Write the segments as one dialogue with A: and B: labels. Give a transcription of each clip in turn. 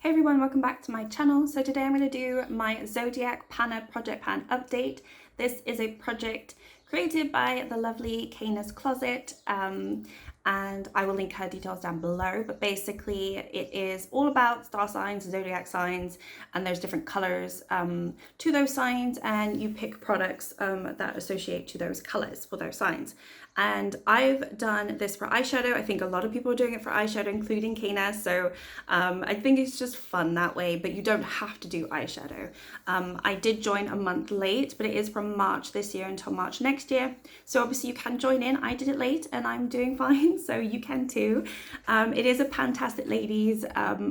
A: Hey everyone, welcome back to my channel. So today I'm going to do my Zodiac Panna project pan update. This is a project created by the lovely Kana's Closet, and I will link her details down below. But basically it is all about star signs, zodiac signs, and there's different colors to those signs, and you pick products that associate to those colors for those signs. And I've done this for eyeshadow. I think a lot of people are doing it for eyeshadow, including Kana. So I think it's just fun that way, but you don't have to do eyeshadow. I did join a month late, but it is from March this year until March next year. So obviously you can join in. I did it late and I'm doing fine, so you can too. It is a Fantastic Ladies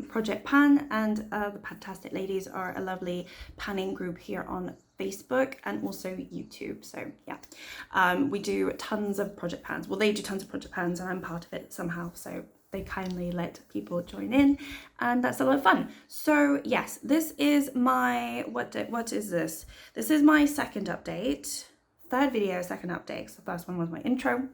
A: project pan, and the Fantastic Ladies are a lovely panning group here on Facebook and also YouTube. So yeah, we do tons of project pans. Well, they do tons of project pans and I'm part of it somehow, so they kindly let people join in, and that's a lot of fun. So yes, this is my what is this? This is my second update, third video, second update. So the first one was my intro,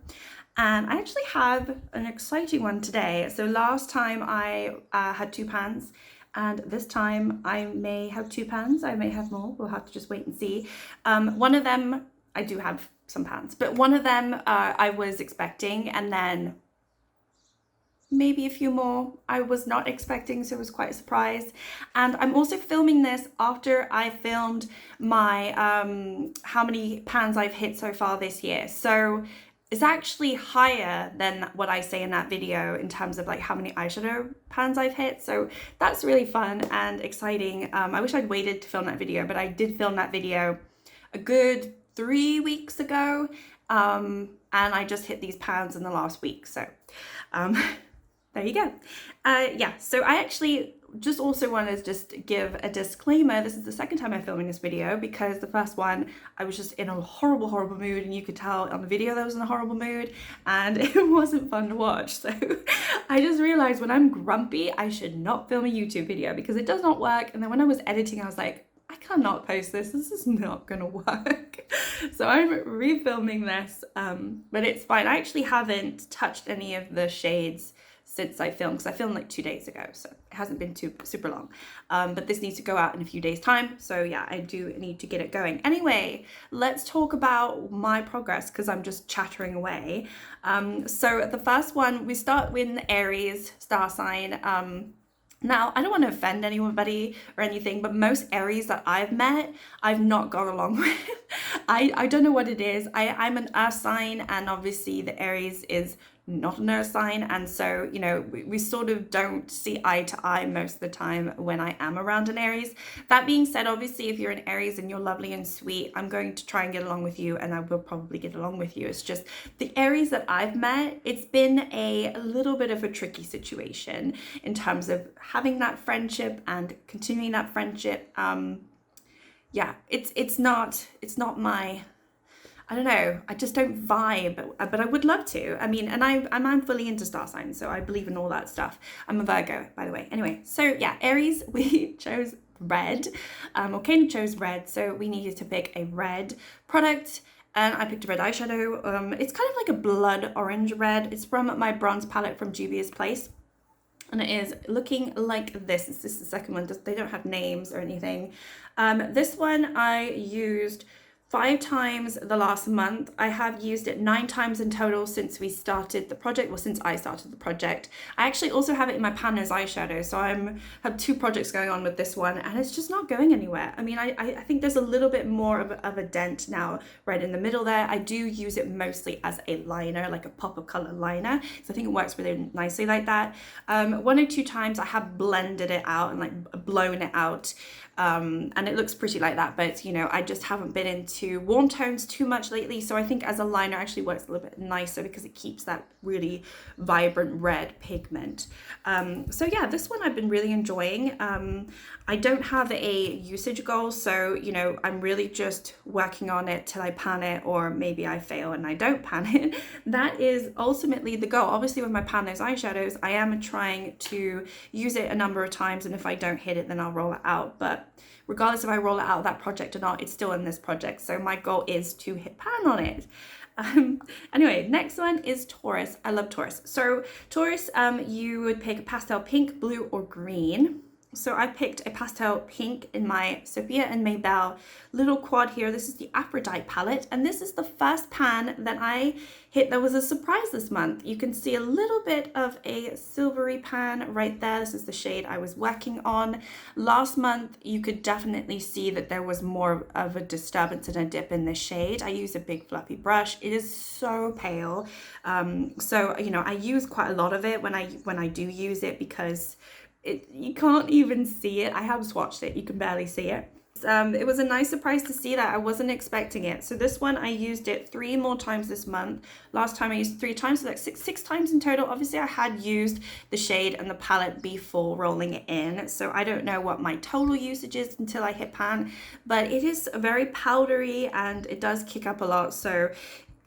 A: and I actually have an exciting one today. So last time I had two pans, and this time I may have two pans, I may have more, we'll have to just wait and see. One of them, I do have some pans, but one of them I was expecting, and then maybe a few more I was not expecting, so it was quite a surprise. And I'm also filming this after I filmed my how many pans I've hit so far this year. So it's actually higher than what I say in that video in terms of like how many eyeshadow pans I've hit. So that's really fun and exciting. I wish I'd waited to film that video, but I did film that video a good 3 weeks ago. And I just hit these pans in the last week. So there you go. Yeah, so I actually just also want to just give a disclaimer. This is the second time I'm filming this video, because the first one I was just in a horrible mood, and you could tell on the video that I was in a horrible mood and it wasn't fun to watch. So I just realized when I'm grumpy I should not film a YouTube video because it does not work. And then when I was editing I was like, I cannot post this is not gonna work. So I'm refilming this, but it's fine. I actually haven't touched any of the shades since I filmed, because I filmed like 2 days ago, so it hasn't been super long. But this needs to go out in a few days time, so yeah, I do need to get it going. Anyway, let's talk about my progress, because I'm just chattering away. So the first one, we start with the Aries star sign. Now, I don't want to offend anybody or anything, but most Aries that I've met, I've not got along with. I don't know what it is. I'm an earth sign, and obviously the Aries is not an earth sign, and so, you know, we sort of don't see eye to eye most of the time when I am around an Aries. That being said, obviously if you're an Aries and you're lovely and sweet, I'm going to try and get along with you, and I will probably get along with you. It's just the Aries that I've met, it's been a little bit of a tricky situation in terms of having that friendship and continuing that friendship. Yeah, it's not my, I don't know, I just don't vibe, but I would love to. I mean, and I'm fully into star signs, so I believe in all that stuff. I'm a Virgo, by the way. Anyway, so yeah, Aries, we chose red, or Kana chose red, so we needed to pick a red product, and I picked a red eyeshadow. It's kind of like a blood orange red. It's from my bronze palette from Juvia's Place. And it is looking like this. This is the second one. They don't have names or anything. This one I used 5 times the last month. I have used it 9 times in total since we started the project, well, since I started the project. I actually also have it in my Panna's eyeshadow, so I have 2 projects going on with this one, and it's just not going anywhere. I mean, I think there's a little bit more of a dent now right in the middle there. I do use it mostly as a liner, like a pop of color liner, so I think it works really nicely like that. 1 or 2 times I have blended it out and like blown it out, and it looks pretty like that, but you know, I just haven't been into warm tones too much lately, so I think as a liner actually works a little bit nicer because it keeps that really vibrant red pigment. So yeah, this one I've been really enjoying. I don't have a usage goal, so you know, I'm really just working on it till I pan it, or maybe I fail and I don't pan it. That is ultimately the goal. Obviously with my Panna's eyeshadows, I am trying to use it a number of times, and if I don't hit it then I'll roll it out, but regardless if I roll it out of that project or not, it's still in this project, so my goal is to hit pan on it. Anyway, next one is Taurus. I love Taurus. So Taurus, you would pick a pastel pink, blue, or green. So I picked a pastel pink in my Sophia and Maybelle little quad here. This is the Aphrodite palette, and this is the first pan that I hit that was a surprise this month. You can see a little bit of a silvery pan right there. This is the shade I was working on. Last month, you could definitely see that there was more of a disturbance and a dip in this shade. I used a big fluffy brush. It is so pale. So, you know, I use quite a lot of it when I do use it, because you can't even see it. I have swatched it, you can barely see it. It was a nice surprise to see that. I wasn't expecting it. So this one, I used it 3 more times this month. Last time I used 3 times, so that's six times in total. Obviously I had used the shade and the palette before rolling it in, so I don't know what my total usage is until I hit pan, but it is very powdery and it does kick up a lot, so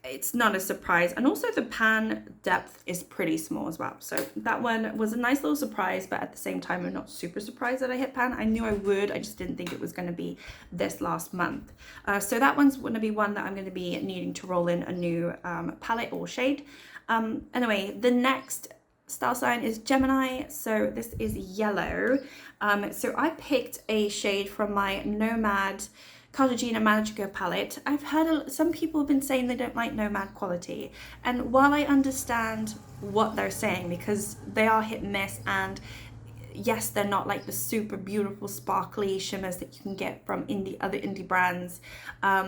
A: it's not a surprise. And also the pan depth is pretty small as well, so that one was a nice little surprise, but at the same time I'm not super surprised that I hit pan. I knew I would, I just didn't think it was going to be this last month. So that one's going to be one that I'm going to be needing to roll in a new palette or shade. Anyway, the next star sign is Gemini, so this is yellow. So I picked a shade from my Nomad Cartagena Magica palette. I've heard some people have been saying they don't like Nomad quality, and while I understand what they're saying, because they are hit and miss, and yes, they're not like the super beautiful sparkly shimmers that you can get from other indie brands, I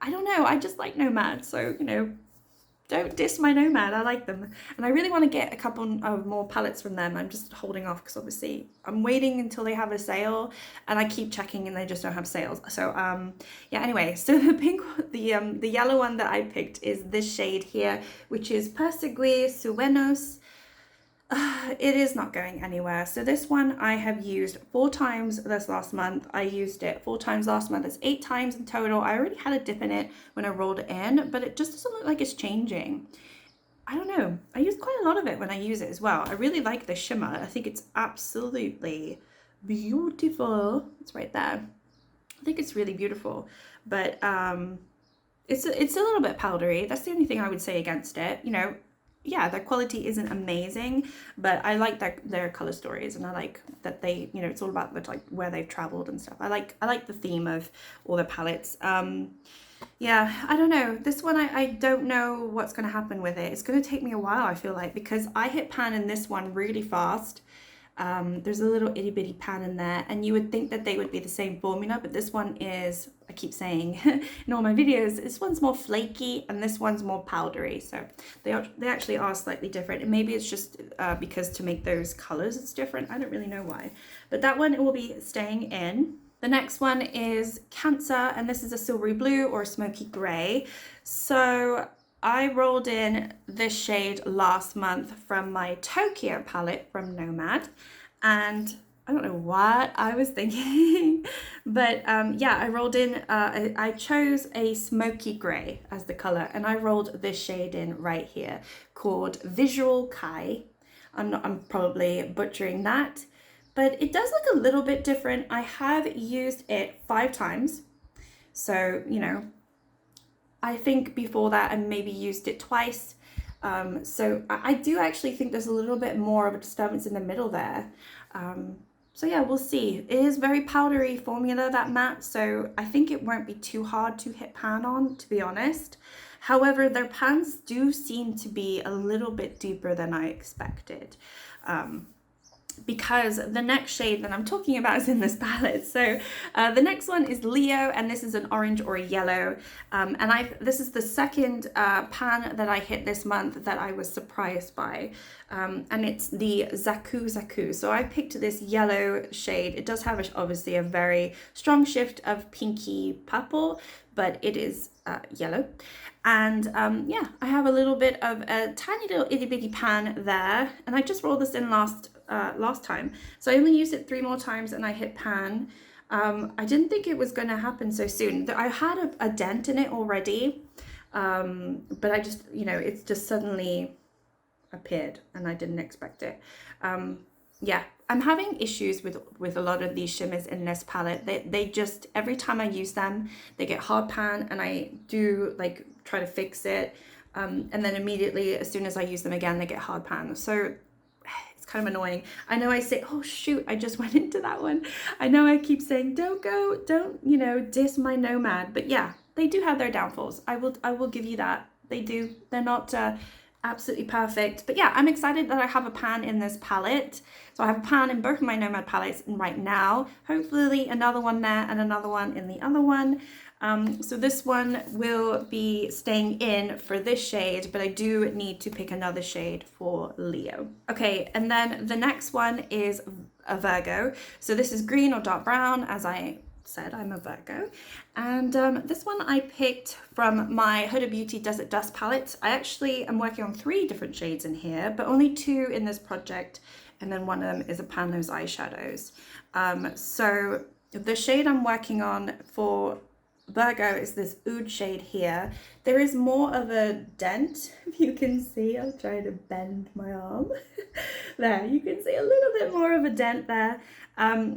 A: don't know, I just like Nomad, so, you know, don't diss my Nomad, I like them. And I really want to get a couple of more palettes from them. I'm just holding off because obviously I'm waiting until they have a sale, and I keep checking and they just don't have sales. So yeah, anyway, so the pink, the yellow one that I picked is this shade here, which is Persegue Suenos. It is not going anywhere. So this one I have used 4 times this last month. I used it 4 times last month. It's 8 times in total. I already had a dip in it when I rolled it in, but it just doesn't look like it's changing. I don't know. I use quite a lot of it when I use it as well. I really like the shimmer. I think it's absolutely beautiful. It's right there. I think it's really beautiful, but it's a little bit powdery. That's the only thing I would say against it. You know, yeah, their quality isn't amazing, but I like their color stories, and I like that they, you know, it's all about the, like, where they've traveled and stuff. I like the theme of all their palettes. Yeah, I don't know. This one, I don't know what's going to happen with it. It's going to take me a while, I feel like, because I hit pan in this one really fast. There's a little itty bitty pan in there, and you would think that they would be the same formula, but this one is, I keep saying in all my videos, this one's more flaky and this one's more powdery, so they actually are slightly different, and maybe it's just because to make those colors it's different. I don't really know why, but that one, it will be staying in. The next one is Cancer, and this is a silvery blue or a smoky gray. So I rolled in this shade last month from my Tokyo palette from Nomad, and I don't know what I was thinking, but yeah, I rolled in, I chose a smoky gray as the color, and I rolled this shade in right here called Visual Kai. I'm probably butchering that, but it does look a little bit different. I have used it 5 times, so, you know, I think before that I maybe used it twice. So I do actually think there's a little bit more of a disturbance in the middle there. So yeah, we'll see. It is very powdery formula, that matte, so I think it won't be too hard to hit pan on, to be honest. However, their pans do seem to be a little bit deeper than I expected. Because the next shade that I'm talking about is in this palette. So the next one is Leo, and this is an orange or a yellow. And this is the second pan that I hit this month that I was surprised by. And it's the Zaku. So I picked this yellow shade. It does have obviously a very strong shift of pinky purple, but it is yellow. And yeah, I have a little bit of a tiny little itty bitty pan there, and I just rolled this in last time, so I only used it 3 more times and I hit pan. I didn't think it was going to happen so soon. I had a dent in it already, but I just, you know, it's just suddenly appeared and I didn't expect it. Yeah, I'm having issues with a lot of these shimmers in this palette. They just, every time I use them, they get hard pan, and I do like try to fix it, and then immediately as soon as I use them again, they get hard pan. So it's kind of annoying. I know I say, oh shoot, I just went into that one. I know I keep saying, don't, you know, diss my Nomad. But yeah, they do have their downfalls. I will give you that. They do. They're not absolutely perfect. But yeah, I'm excited that I have a pan in this palette. So I have a pan in both of my Nomad palettes right now. Hopefully another one there and another one in the other one. So this one will be staying in for this shade, but I do need to pick another shade for Leo. Okay, and then the next one is a Virgo. So this is green or dark brown, as I said, I'm a Virgo. And this one I picked from my Huda Beauty Desert Dust palette. I actually am working on 3 different shades in here, but only 2 in this project. And then one of them is a Pan Those eyeshadows. So the shade I'm working on for Virgo is this oud shade here. There is more of a dent, if you can see. I'll try to bend my arm. There, you can see a little bit more of a dent there.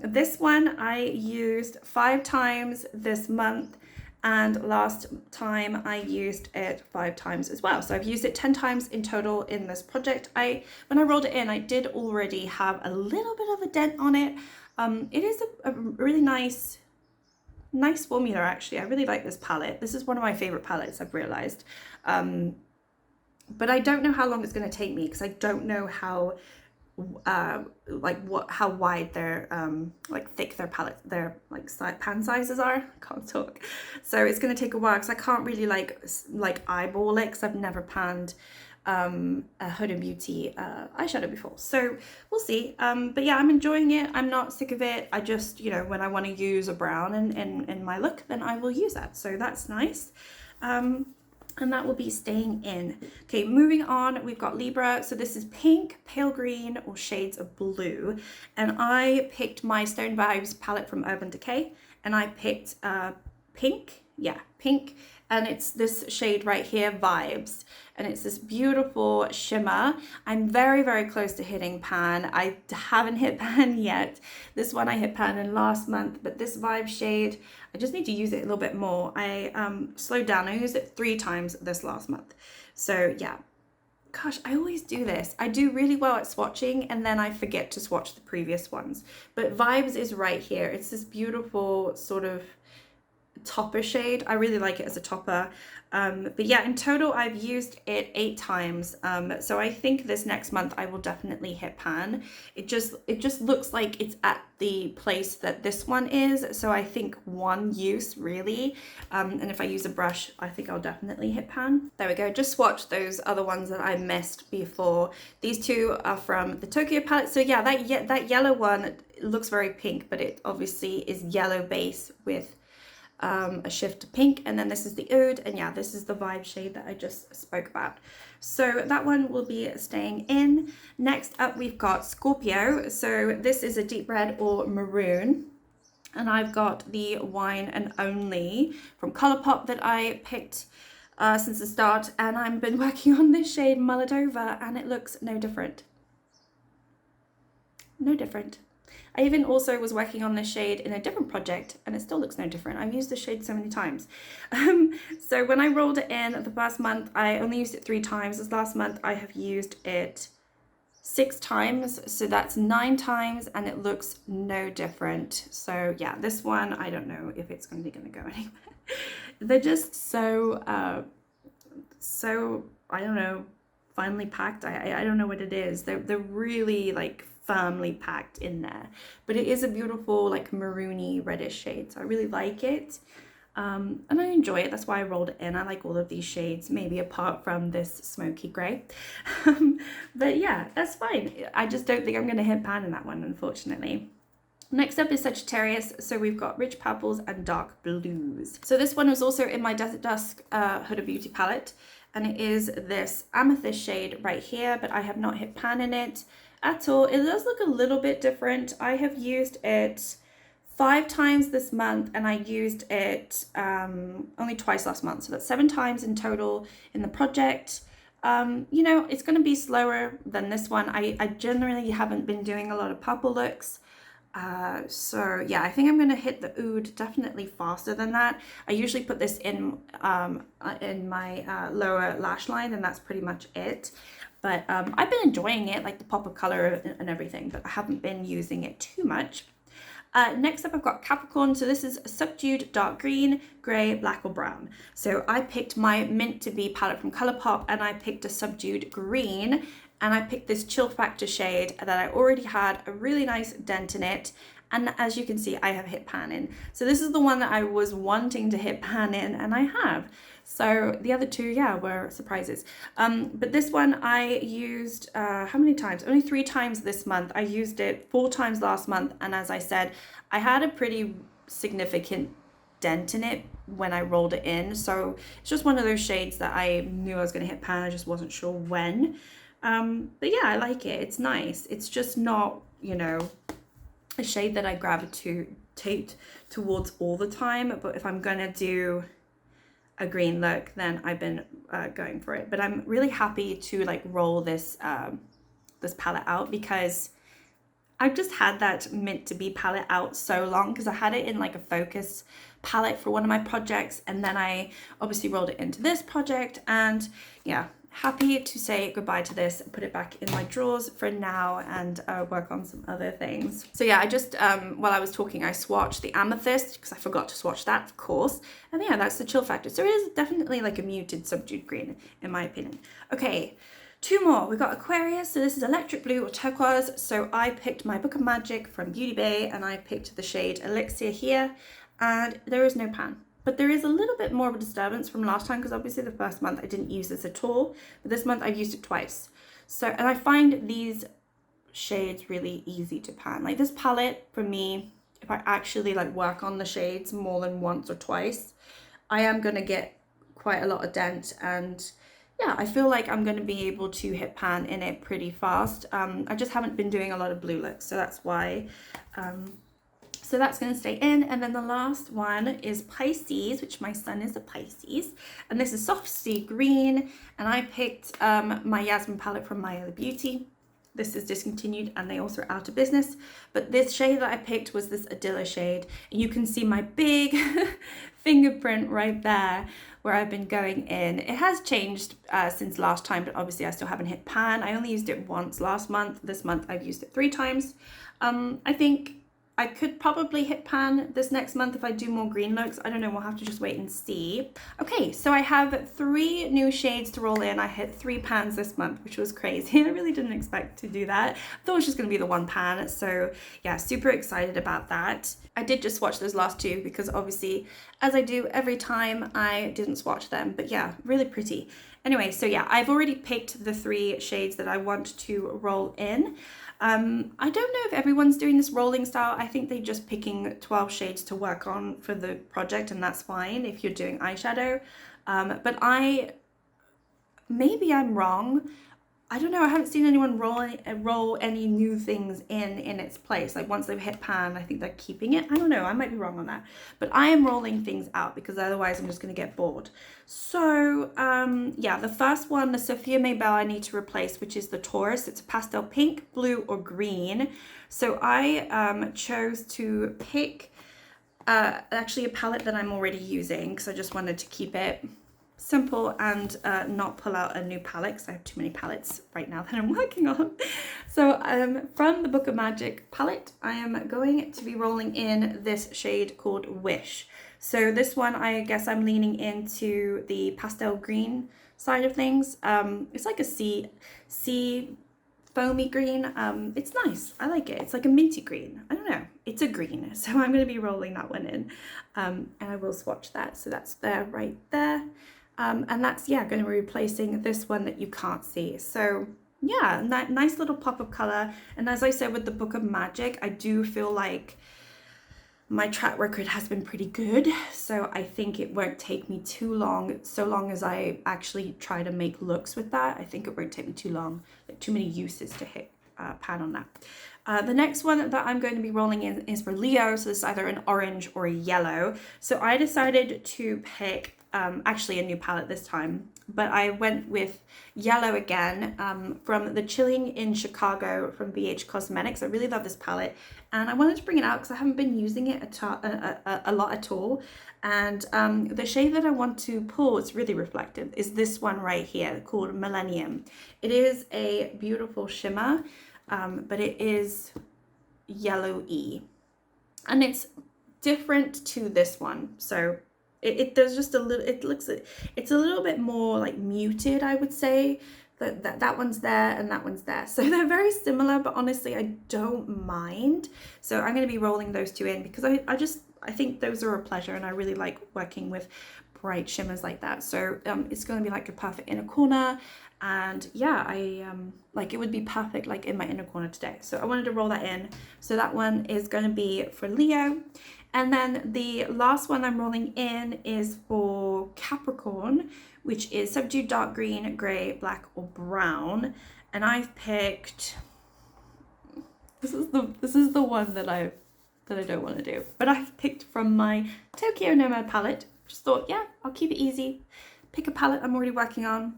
A: This one I used 5 times this month, and last time I used it 5 times as well. So I've used it 10 times in total in this project. When I rolled it in, I did already have a little bit of a dent on it. It is a really nice formula, actually. I really like this palette. This is one of my favorite palettes, I've realized. But I don't know how long it's going to take me, because I don't know how how wide their like thick their palette, their like pan sizes are. I can't talk. So it's going to take a while, because I can't really like eyeball it, because I've never panned a Huda Beauty eyeshadow before. So we'll see. But yeah, I'm enjoying it. I'm not sick of it. I just, you know, when I want to use a brown in my look, then I will use that. So that's nice. And that will be staying in. Okay, moving on, we've got Libra. So this is pink, pale green, or shades of blue. And I picked my Stone Vibes palette from Urban Decay, and I picked pink. Yeah, pink. And it's this shade right here, Vibes. And it's this beautiful shimmer. I'm very, very close to hitting pan. I haven't hit pan yet. This one I hit pan in last month, but this Vibe shade, I just need to use it a little bit more. I slowed down. I used it 3 times this last month. So yeah, gosh, I always do this. I do really well at swatching, and then I forget to swatch the previous ones. But Vibes is right here. It's this beautiful sort of topper shade. I really like it as a topper. But yeah, in total I've used it 8 times. So I think this next month I will definitely hit pan. It just looks like it's at the place that this one is. So I think 1 use really. And if I use a brush, I think I'll definitely hit pan. There we go. Just swatch those other ones that I missed before. These 2 are from the Tokyo palette. So yeah, that yellow one looks very pink, but it obviously is yellow base with a shift to pink, and then this is the oud, and yeah, this is the Vibe shade that I just spoke about. So that one will be staying in. Next up, we've got Scorpio. So this is a deep red or maroon, and I've got the Wine and Only from Colourpop that I picked since the start, and I've been working on this shade mulled over, and it looks no different. No different. I even also was working on this shade in a different project, and it still looks no different. I've used this shade so many times. So when I rolled it in the past month, I only used it 3 times. This last month I have used it 6 times, so that's 9 times, and it looks no different. So yeah, this one, I don't know if it's going to go anywhere. They're just so I don't know, finely packed. I don't know what it is. They're really like firmly packed in there, but it is a beautiful like maroony reddish shade, so I really like it, and I enjoy it. That's why I rolled it in. I like all of these shades, maybe apart from this smoky gray. But yeah, that's fine. I just don't think I'm going to hit pan in that one, unfortunately. Next up is Sagittarius. So we've got rich purples and dark blues. So this one was also in my Desert Dusk Huda Beauty palette, and it is this amethyst shade right here, but I have not hit pan in it at all. It does look a little bit different. I have used it 5 times this month, and I used it only twice last month, so that's 7 times in total in the project. You know, it's going to be slower than this one. I generally haven't been doing a lot of purple looks, so yeah, I think I'm going to hit the oud definitely faster than that. I usually put this in my lower lash line, and that's pretty much it. But I've been enjoying it, like the pop of color and everything, but I haven't been using it too much. Next up, I've got Capricorn. So this is a subdued dark green, grey, black or brown. So I picked my Mint to Be palette from Colourpop, and I picked a subdued green, and I picked this Chill Factor shade that I already had a really nice dent in it. And as you can see, I have hit pan in. So this is the one that I was wanting to hit pan in, and I have. So the other two, yeah, were surprises. But this one I used, how many times? Only 3 times this month. I used it 4 times last month. And as I said, I had a pretty significant dent in it when I rolled it in. So it's just one of those shades that I knew I was going to hit pan. I just wasn't sure when. But yeah, I like it. It's nice. It's just not, you know, a shade that I gravitate towards all the time. But if I'm going to do a green look, then I've been going for it. But I'm really happy to like roll this this palette out, because I've just had that Mint to Be palette out so long, because I had it in like a focus palette for one of my projects, and then I obviously rolled it into this project, and yeah, happy to say goodbye to this and put it back in my drawers for now, and work on some other things. So yeah, I just while I was talking, I swatched the Amethyst, because I forgot to swatch that, of course, and yeah, that's the Chill Factor. So it is definitely like a muted subdued green in my opinion. Okay, 2 more. We've got Aquarius. So this is Electric Blue or Turquoise. So I picked my Book of Magic from Beauty Bay, and I picked the shade Elixir here, and there is no pan. But there is a little bit more of a disturbance from last time, because obviously the first month I didn't use this at all, but this month I've used it twice. So, and I find these shades really easy to pan. Like this palette, for me, if I actually like work on the shades more than once or twice, I am going to get quite a lot of dent, and yeah, I feel like I'm going to be able to hit pan in it pretty fast. I just haven't been doing a lot of blue looks, so that's why. So that's going to stay in. And then the last one is Pisces, which my son is a Pisces. And this is Soft Sea Green. And I picked my Yasmin palette from My Other Beauty. This is discontinued, and they also are out of business. But this shade that I picked was this Adilla shade. And you can see my big fingerprint right there where I've been going in. It has changed since last time, but obviously I still haven't hit pan. I only used it once last month. This month I've used it 3 times. I think I could probably hit pan this next month if I do more green looks. I don't know, we'll have to just wait and see. Okay, so I have 3 new shades to roll in. I hit 3 pans this month, which was crazy. I really didn't expect to do that. I thought it was just gonna be the 1 pan. So yeah, super excited about that. I did just swatch those last 2, because obviously, as I do every time, I didn't swatch them, but yeah, really pretty. Anyway, so yeah, I've already picked the 3 shades that I want to roll in. I don't know if everyone's doing this rolling style. I think they're just picking 12 shades to work on for the project, and that's fine if you're doing eyeshadow. But maybe I'm wrong. I don't know, I haven't seen anyone roll any new things in its place. Like once they've hit pan, I think they're keeping it. I don't know, I might be wrong on that. But I am rolling things out, because otherwise I'm just going to get bored. So yeah, the first one, the Sophia Maybell, I need to replace, which is the Taurus. It's a pastel pink, blue or green. So I chose to pick actually a palette that I'm already using, because I just wanted to keep it simple and not pull out a new palette, because I have too many palettes right now that I'm working on. So from the Book of Magic palette, I am going to be rolling in this shade called Wish. So this one, I guess I'm leaning into the pastel green side of things. It's like a sea foamy green. It's nice. I like it. It's like a minty green. I don't know. It's a green. So I'm going to be rolling that one in, and I will swatch that. So that's there, right there. And that's, yeah, going to be replacing this one that you can't see. So yeah, nice little pop of color. And as I said with the Book of Magic, I do feel like my track record has been pretty good. So I think it won't take me too long, so long as I actually try to make looks with that. I think it won't take me too long, like too many uses to hit pan on that. The next one that I'm going to be rolling in is for Leo. So this is either an orange or a yellow. So I decided to pick actually a new palette this time, but I went with yellow again from the Chilling in Chicago from BH Cosmetics. I really love this palette, and I wanted to bring it out because I haven't been using it a lot at all. And the shade that I want to pull, it's really reflective, is this one right here called Millennium. It is a beautiful shimmer, but it is yellowy, and it's different to this one. So there's just a little, it's a little bit more like muted, I would say. That one's there and that one's there, so they're very similar, but honestly I don't mind. So I'm going to be rolling those two in because I think those are a pleasure, and I really like working with bright shimmers like that. So it's going to be like a perfect inner corner, and yeah, I like, it would be perfect like in my inner corner today. So I wanted to roll that in. So that one is going to be for Leo. And then the last one I'm rolling in is for Capricorn, which is subdued dark green, grey, black, or brown. And I've picked, this is the one that I don't want to do, but I've picked from my Tokyo Nomad palette. Just thought, yeah, I'll keep it easy. Pick a palette I'm already working on.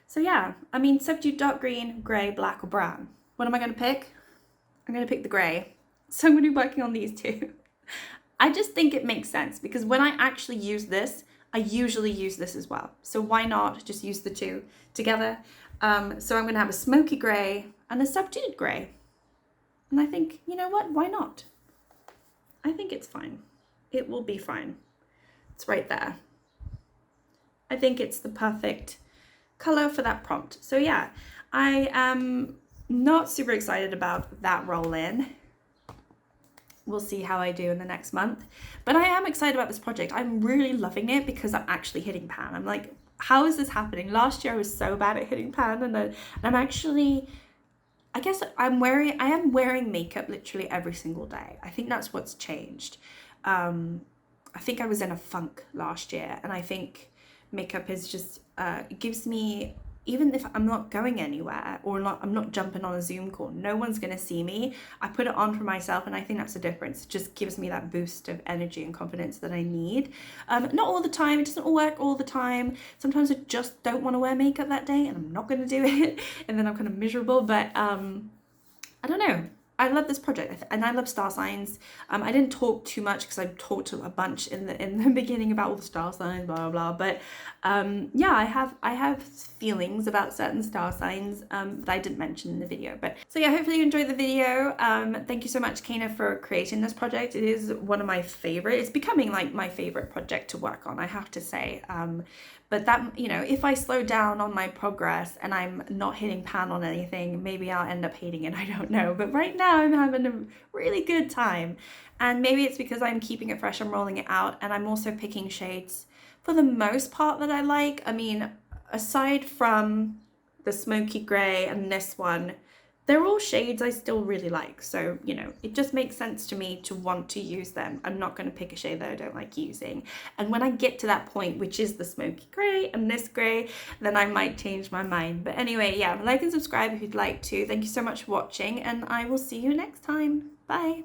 A: So yeah, I mean, subdued dark green, grey, black, or brown. What am I going to pick? I'm going to pick the grey. So I'm going to be working on these two. I just think it makes sense because when I actually use this, I usually use this as well. So why not just use the two together? So I'm going to have a smoky grey and a subdued grey. And I think, you know what? Why not? I think it's fine. It will be fine. It's right there. I think it's the perfect color for that prompt. So yeah, I am not super excited about that roll in. We'll see how I do in the next month, but I am excited about this project. I'm really loving it because I'm actually hitting pan. I'm like, how is this happening? Last year I was so bad at hitting pan, and I'm actually, I guess I am wearing makeup literally every single day. I think that's what's changed. I think I was in a funk last year, and I think makeup is just, it gives me, even if I'm not going anywhere or I'm not jumping on a Zoom call, no one's going to see me. I put it on for myself, and I think that's the difference. It just gives me that boost of energy and confidence that I need. Not all the time. It doesn't all work all the time. Sometimes I just don't want to wear makeup that day, and I'm not going to do it, and then I'm kind of miserable. But I don't know. I love this project, and I love star signs. I didn't talk too much because I talked a bunch in the beginning about all the star signs, blah blah blah. But yeah, I have feelings about certain star signs that I didn't mention in the video. But so yeah, hopefully you enjoyed the video. Thank you so much, Kana, for creating this project. It is one of my favorite. It's becoming like my favorite project to work on, I have to say. But that, you know, if I slow down on my progress and I'm not hitting pan on anything, maybe I'll end up hating it, I don't know. But right now I'm having a really good time. And maybe it's because I'm keeping it fresh, I'm rolling it out, and I'm also picking shades for the most part that I like. I mean, aside from the smoky gray and this one, they're all shades I still really like. So, you know, it just makes sense to me to want to use them. I'm not going to pick a shade that I don't like using. And when I get to that point, which is the smoky gray and this gray, then I might change my mind. But anyway, yeah, like and subscribe if you'd like to. Thank you so much for watching, and I will see you next time. Bye.